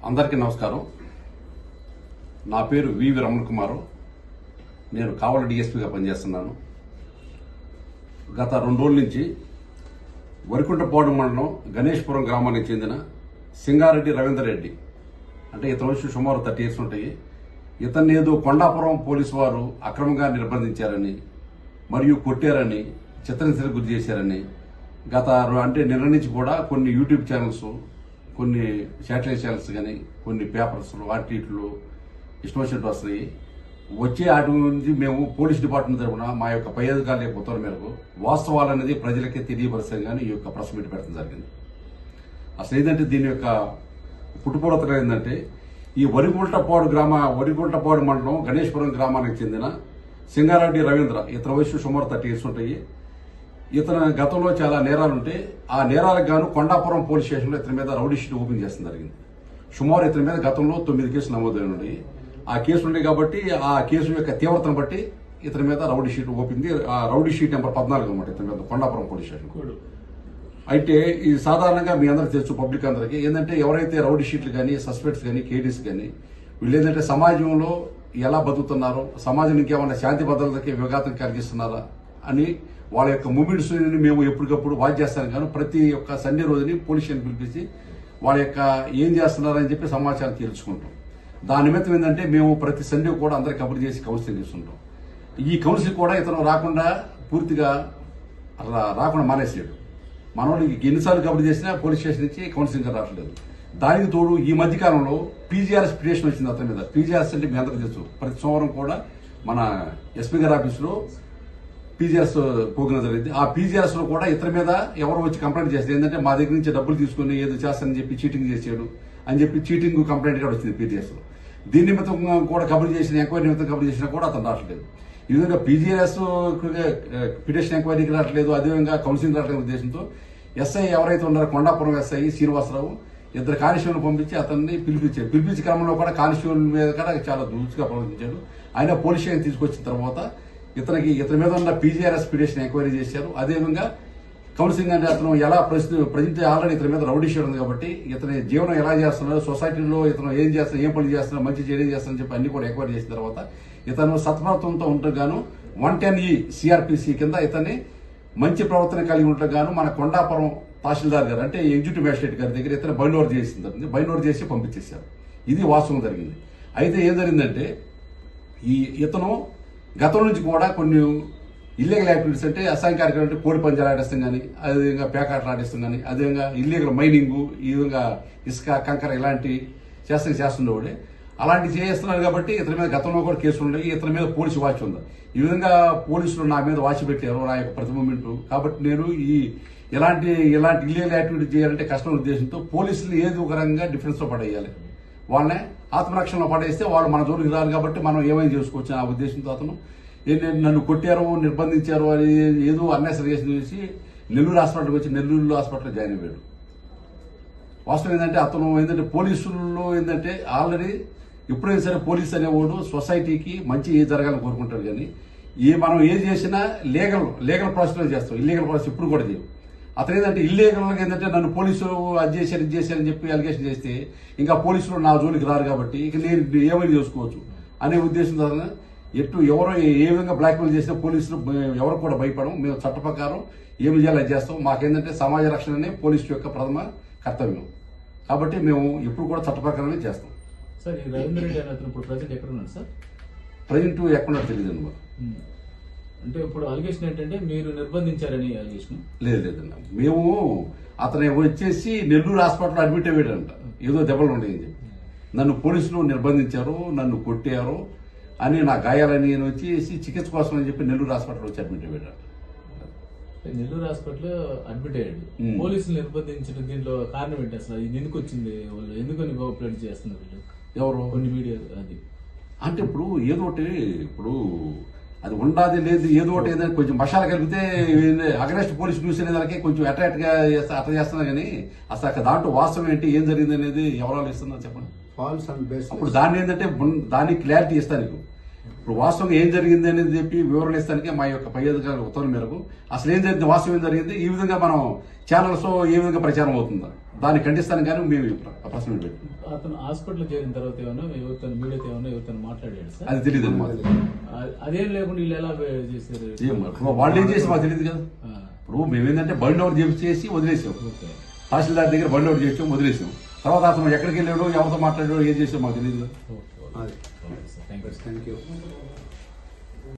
అందరికీ నమస్కారం. నా పేరు వివి రమణ కుమారు. నేను కావలి డిఎస్పీగా పనిచేస్తున్నాను. గత 2 రోజుల నుంచి వరికుంటపాడు మండలం గణేష్పురం గ్రామానికి చెందిన సింగారెడ్డి రవీందర్ రెడ్డి, అంటే ఇతని వయసు సుమారు 30 years ఉంటాయి. ఇతన్ని ఏదో కొండాపురం పోలీసు వారు అక్రమంగా నిర్బంధించారని మరియు కొట్టారని, చిత్రహింసలకు గురి చేశారని నిన్న నుంచి కూడా కొన్ని యూట్యూబ్ ఛానల్స్, కొన్ని శాటిలైట్ ఛానల్స్ కానీ, కొన్ని పేపర్స్ వాటిలో ఇష్టం వచ్చినట్టు వస్తున్నాయి. వచ్చే వాటి నుంచి మేము పోలీస్ డిపార్ట్మెంట్ తరఫున మా యొక్క పై అధికారుల ఉత్తర్వుల మేరకు వాస్తవాలనేది ప్రజలకి తెలియపరచడం కానీ ఈ యొక్క ప్రెస్ మీట్ పెట్టడం జరిగింది. అసలు ఏంటంటే దీని యొక్క పుట్టుపూర్వతలు ఏంటంటే, ఈ వరిగుంటపాడు మండలం గణేష్పురం గ్రామానికి చెందిన సింగారెడ్డి రవీంద్ర, ఇతని వయసు సుమారు 30 years ఉంటాయి. ఇతను గతంలో చాలా నేరాలుంటే ఆ నేరాలకు గాను కొండాపురం పోలీస్ స్టేషన్లో ఇతని మీద రౌడీ షీట్ ఓపెన్ చేస్తుంది జరిగింది. సుమారు ఇతని మీద గతంలో 9 కేసులు నమోదైన ఉన్నాయి. ఆ కేసులు ఉన్నాయి కాబట్టి ఆ కేసు యొక్క తీవ్రతను బట్టి ఇతని మీద రౌడీ షీట్ ఓపింది. ఆ రౌడీ షీట్ నెంబర్ 14 అనమాట ఇతని మీద కొండాపురం పోలీస్ స్టేషన్. అయితే ఇది సాధారణంగా మీ అందరికి తెలుసు, పబ్లిక్ అందరికీ ఏంటంటే, ఎవరైతే రౌడీ షీట్లు కానీ, సస్పెక్ట్స్ కానీ, కేడీస్ కానీ, వీళ్ళు ఏంటంటే సమాజంలో ఎలా బతుకుతున్నారో, సమాజం ఇంకేమన్నా శాంతి భద్రతకి విఘాతం కలిగిస్తున్నారా అని వాళ్ళ యొక్క మూమెంట్స్ మేము ఎప్పటికప్పుడు వాచ్ చేస్తాను. కానీ ప్రతి ఒక్క సండే రోజుని పోలీస్ స్టేషన్ పిలిపించి వాళ్ళ యొక్క ఏం చేస్తున్నారని చెప్పి సమాచారం తెలుసుకుంటాం. దాని నిమిత్తం ఏంటంటే, మేము ప్రతి సండే కూడా అందరికి కబుర్ చేసి కౌన్సిలింగ్ ఇస్తుంటాం. ఈ కౌన్సిలింగ్ కూడా ఇతను రాకుండా పూర్తిగా రాకుండా మానేసాడు. మన వాళ్ళకి ఎన్నిసార్లు కబుర్ చేసినా పోలీస్ స్టేషన్ నుంచి కౌన్సిలింగ్ రావట్లేదు. దానికి తోడు ఈ మధ్యకాలంలో పీజీఆర్ఎస్ పిటిషన్ వచ్చింది అతని మీద. పీజీఆర్ఎస్ అంటే మీ అందరికీ తెలుసు, ప్రతి సోమవారం కూడా మన ఎస్పీ గారి ఆఫీసులో పీజీఆర్ఎస్ పోగిన జరిగింది. ఆ పీజీఆర్ఎస్ లో కూడా ఇతని మీద ఎవరు వచ్చి కంప్లైంట్ చేస్తారు, ఏంటంటే మా దగ్గర నుంచి డబ్బులు తీసుకుని ఏదో చేస్తానని చెప్పి చీటింగ్ చేసాడు అని చెప్పి చీటింగ్ కంప్లైంట్ కూడా వచ్చింది పీజీఆర్ఎస్ లో. దీని నిమిత్తం కూడా కబుర్ చేసిన, ఎంక్వైరీ నిమిత్తం కబుర్ చేసినా కూడా అతను రావట్లేదు. ఈ విధంగా పీజీఆర్ఎస్ పిటిషన్ ఎంక్వైరీకి రావట్లేదు, అదేవిధంగా కౌన్సిలింగ్ రావట్లేదు ఉద్దేశంతో ఎస్ఐ ఎవరైతే ఉన్నారో కొండాపురం ఎస్ఐ శ్రీనివాసరావు 2 కానిస్టేబుల్ పంపించి అతన్ని పిలిపించాడు. పిలిపించే క్రమంలో కూడా కానిస్టేబుల్ మీద కూడా చాలా దూచిగా ప్రవర్తించాడు. ఆయన పోలీస్ స్టేషన్ తీసుకొచ్చిన తర్వాత ఇతని మీద ఉన్న పీజీఆర్ఎస్ పిటిషన్ ఎంక్వైరీ చేశారు. అదేవిధంగా కౌన్సిలింగ్ అంటే అతను ఎలా ప్రజెంట్ ఆల్రెడీ ఇతని మీద రౌడీ షీట్ ఉంది కాబట్టి ఇతని జీవనం ఎలా చేస్తున్నారో, సొసైటీలో ఇతను ఏం చేస్తున్నా, ఏం పని చేస్తున్నా, మంచి చేయడం చేస్తానని చెప్పి అన్ని కూడా ఎంక్వైరీ చేసిన తర్వాత ఇతను సత్ప్రవర్తనతో ఉంటగాను 110E CRPC కింద ఇతన్ని మంచి ప్రవర్తన కలిగి ఉంటగాను మన కొండాపురం తహసీల్దార్ గారు, అంటే ఎగ్జిక్యూటివ్ మ్యాజిస్ట్రేట్ గారి దగ్గర ఇతను బైండ్ ఓవర్ చేసింది. బైండ్ ఓవర్ చేసి పంపించేశారు. ఇది వాస్తవం జరిగింది. అయితే ఏం జరిగిందంటే, ఇతను గతం నుంచి కూడా కొన్ని ఇల్లీగల్ యాక్టివిటీస్, అంటే అసాంఘిక అంటే కోడి పంజాలు ఆడిస్తాం కానీ, అదేవిధంగా పేకాటలు ఆడిస్తాం కానీ, అదేవిధంగా ఇల్లీగల్ మైనింగ్, ఈ విధంగా ఇసుక, కంకర ఇలాంటి చేస్తుండేవాడే. అలాంటివి చేస్తున్నారు కాబట్టి ఇతని మీద గతంలో కూడా కేసులు ఉన్నాయి. ఇతని మీద పోలీసు వాచ్ ఉంది. ఈ విధంగా పోలీసులు నా మీద వాచ్ పెట్టారు నా యొక్క ప్రతి మూమెంట్. కాబట్టి నేను ఇలాంటి ఇల్లీగల్ యాక్టివిటీ చేయాలంటే కష్టం ఉద్దేశంతో పోలీసులు ఏదో ఒక రకంగా డిఫెన్స్ లో పడేయాలి, వాళ్ళని ఆత్మరక్షణలో పడేస్తే వాళ్ళు మన జోలికి రారు కాబట్టి మనం ఏమైనా చేసుకోవచ్చు ఆ ఉద్దేశంతో అతను నన్ను కొట్టారు, నిర్బంధించారు అని ఏదో అన్నెసరిగేషన్ చేసి నెల్లూరు హాస్పిటల్కి వచ్చి నెల్లూరు హాస్పిటల్లో జాయిన్ అయ్యాడు. వాస్తవం ఏంటంటే, అతను పోలీసుల్లో ఆల్రెడీ ఎప్పుడైనా సరే పోలీస్ అనేవాడు సొసైటీకి మంచి జరగాలని కోరుకుంటాడు. కానీ మనం ఏది చేసినా లీగల్ ప్రాసెస్లో చేస్తాం, ఇల్లీగల్ ప్రాసెస్ ఇప్పుడు కూడా చేయం. అతను ఇల్లీగల్గా నన్ను పోలీసులు అది చేశారని చెప్పి అలిగేషన్ చేస్తే ఇంకా పోలీసులు నా జోలికి రారు కాబట్టి ఇక నేను ఏమైనా చేసుకోవచ్చు అనే ఉద్దేశంతో ఎవరు ఏ విధంగా బ్లాక్మెయిల్ చేసినా పోలీసులు ఎవరు కూడా భయపడము. మేము చట్ట ప్రకారం ఏమి చేయాలో అది చేస్తాం. మాకేంటంటే సమాజ రక్షణనే పోలీసు యొక్క ప్రథమ కర్తవ్యం కాబట్టి మేము ఎప్పుడు కూడా చట్ట ప్రకారమే చేస్తాం. సార్, ఈ రవీంద్ర రెడ్డి అతను ఇప్పుడు ప్రజెంట్ ఎక్కడ ఉన్నాడు సార్? ప్రజెంట్ ఎక్కడో తెలియదు అన్నమాట. అంటే ఇప్పుడు అలిగేషన్ ఏంటంటే మీరు నిర్బంధించారని అలిగేషన్? లేదన్నా, మేము అతను వచ్చేసి నెల్లూరు హాస్పిటల్లో అడ్మిట్ అయ్యాడంట, ఏదో దెబ్బలు ఉన్నాయని చెప్పి. నన్ను పోలీసులు నిర్బంధించారు, నన్ను కొట్టారు అని, నా గాయాలని నేను వచ్చేసి చికిత్స కోసం అని చెప్పి నెల్లూరు హాస్పిటల్ వచ్చి అడ్మిట్ అయ్యాడు. నెల్లూరు హాస్పిటల్ అడ్మిట్ అయ్యాడు. పోలీసులు నిర్బంధించిన దీనిలో కారణం ఏంటి అసలు? ఇది ఎందుకు వచ్చింది? వాళ్ళు ఎందుకని కోఆపరేట్ చేస్తున్నారు ఎవరు? కొన్ని మీడియా అది అంటే ఇప్పుడు అది ఉండాది లేదు, ఏదో ఒకటి ఏదైనా కొంచెం మసాలా కలిపితే అగరెస్ట్ పోలీస్ న్యూస్ అనే దానికి కొంచెం అట్రాక్ట్ గా అట్లా చేస్తున్నా కానీ అసలు అక్కడ దాంట్లో వాస్తవం ఏంటి, ఏం జరిగింది అనేది ఎవరు ఇస్తున్నారు చెప్పండి. False and base. అప్పుడు దాన్ని దానికి క్లారిటీ ఇస్తాను నీకు. ఇప్పుడు వాస్తవంగా ఏం జరిగింది అనేది చెప్పి వివరణ ఇస్తానికి మా యొక్క పై అధికారుల ఉత్తర్వుల మేరకు అసలు ఏం జరిగింది, వాస్తవం ఏం జరిగింది, ఈ విధంగా మనం ఛానల్స్ ఏ విధంగా ప్రచారం అవుతుందా దాన్ని ఖండిస్తాను కానీ మేము ఈ ప్రశ్న పెట్టి అతను హాస్పిటల్ చేరిన తర్వాత ఏమన్నా ఎవరితో మీడియాతో ఏమన్నా ఎవరితో మాట్లాడాడు సార్? అది తెలియదు మాకు. అదేం లేకుండా వీళ్ళు ఎలా చేశారు? ఇప్పుడు వాళ్ళు ఏం చేసి మాకు తెలియదు కదా. ఇప్పుడు మేమేంటంటే బండి అవుట్ చేసి వదిలేసాం, ఓకే. తహసీల్దార్ దగ్గర బండి అవుట్ చేసాం వదిలేసాం. తర్వాత అతను ఎక్కడికి వెళ్ళాడో ఎవరితో మాట్లాడాడో ఏం చేసాడో మాకు తెలియదు కదా. Okay, okay. అది okay sir, thank you. Thank you.